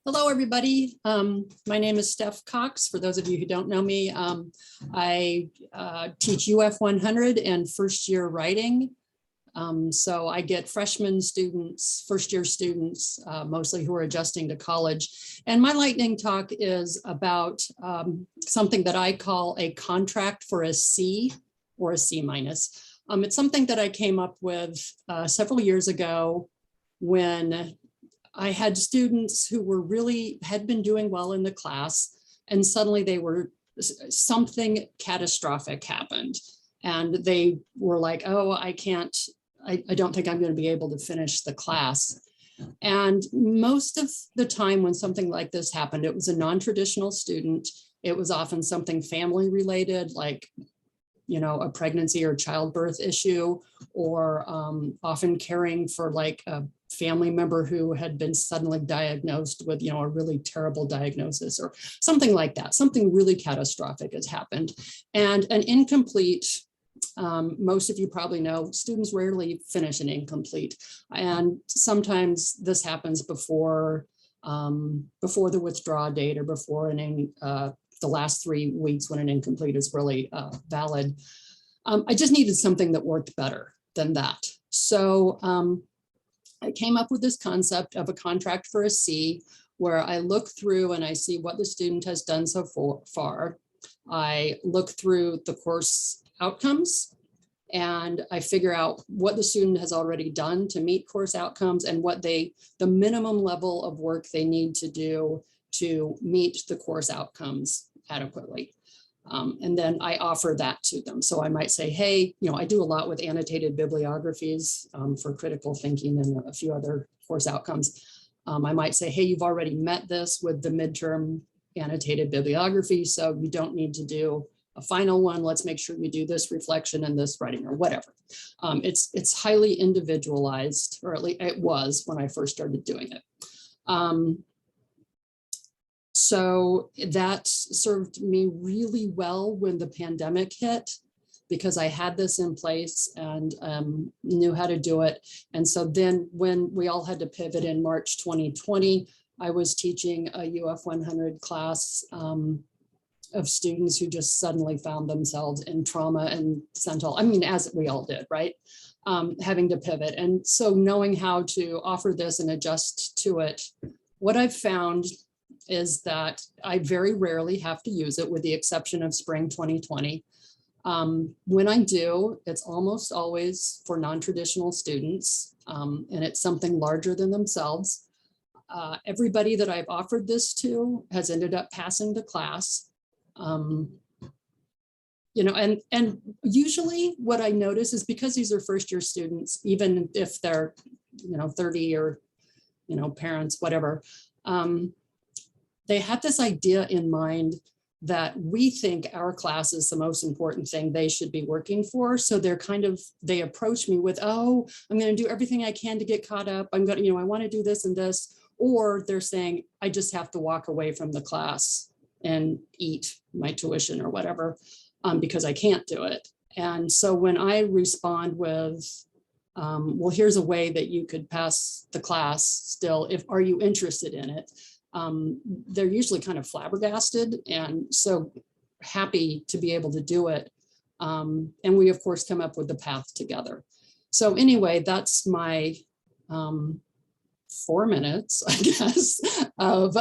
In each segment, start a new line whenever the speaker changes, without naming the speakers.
Hello, everybody. My name is Steph Cox. For those of you who don't know me, I teach UF 100 and first year writing. So I get freshman students, first year students, mostly who are adjusting to college. And my lightning talk is about something that I call a contract for a C or a C minus. It's something that I came up with several years ago when I had students who had been doing well in the class, and suddenly something catastrophic happened. And they were like, oh, I don't think I'm going to be able to finish the class. And most of the time when something like this happened, it was a non-traditional student. It was often something family related, like a pregnancy or childbirth issue, or often caring for like a family member who had been suddenly diagnosed with, a really terrible diagnosis or something like that. Something really catastrophic has happened. And an incomplete, most of you probably know, students rarely finish an incomplete. And sometimes this happens before the withdrawal date or before the last 3 weeks when an incomplete is really valid. I just needed something that worked better than that. So I came up with this concept of a contract for a C, where I look through and I see what the student has done so far. I look through the course outcomes and I figure out what the student has already done to meet course outcomes and what the minimum level of work they need to do to meet the course outcomes adequately. And then I offer that to them. So I might say, hey, I do a lot with annotated bibliographies for critical thinking and a few other course outcomes. I might say, hey, you've already met this with the midterm annotated bibliography, so you don't need to do a final one. Let's make sure you do this reflection and this writing or whatever. It's highly individualized, or at least it was when I first started doing it. So that served me really well when the pandemic hit, because I had this in place and knew how to do it. And so then when we all had to pivot in March 2020, I was teaching a UF 100 class of students who just suddenly found themselves in trauma and central, as we all did, right? Having to pivot. And so knowing how to offer this and adjust to it, what I've found is that I very rarely have to use it, with the exception of spring 2020. When I do, it's almost always for non-traditional students, and it's something larger than themselves. Everybody that I've offered this to has ended up passing the class. And usually what I notice is, because these are first year students, even if they're, 30 or, parents, whatever, they have this idea in mind that we think our class is the most important thing they should be working for. So they approach me with, oh, I'm going to do everything I can to get caught up. I want to do this and this. Or they're saying, I just have to walk away from the class and eat my tuition or whatever, because I can't do it. And so when I respond with, well, here's a way that you could pass the class still, are you interested in it? They're usually kind of flabbergasted and so happy to be able to do it. And we, of course, come up with the path together. So anyway, that's my 4 minutes, I guess, of,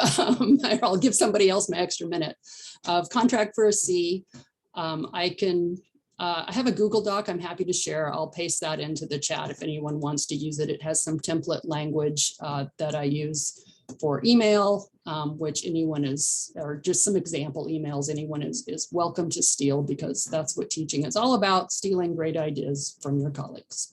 I'll give somebody else my extra minute, of contract for a C. I have a Google Doc I'm happy to share. I'll paste that into the chat if anyone wants to use it. It has some template language that I use for email, which or just some example emails anyone is welcome to steal, because that's what teaching is all about, stealing great ideas from your colleagues.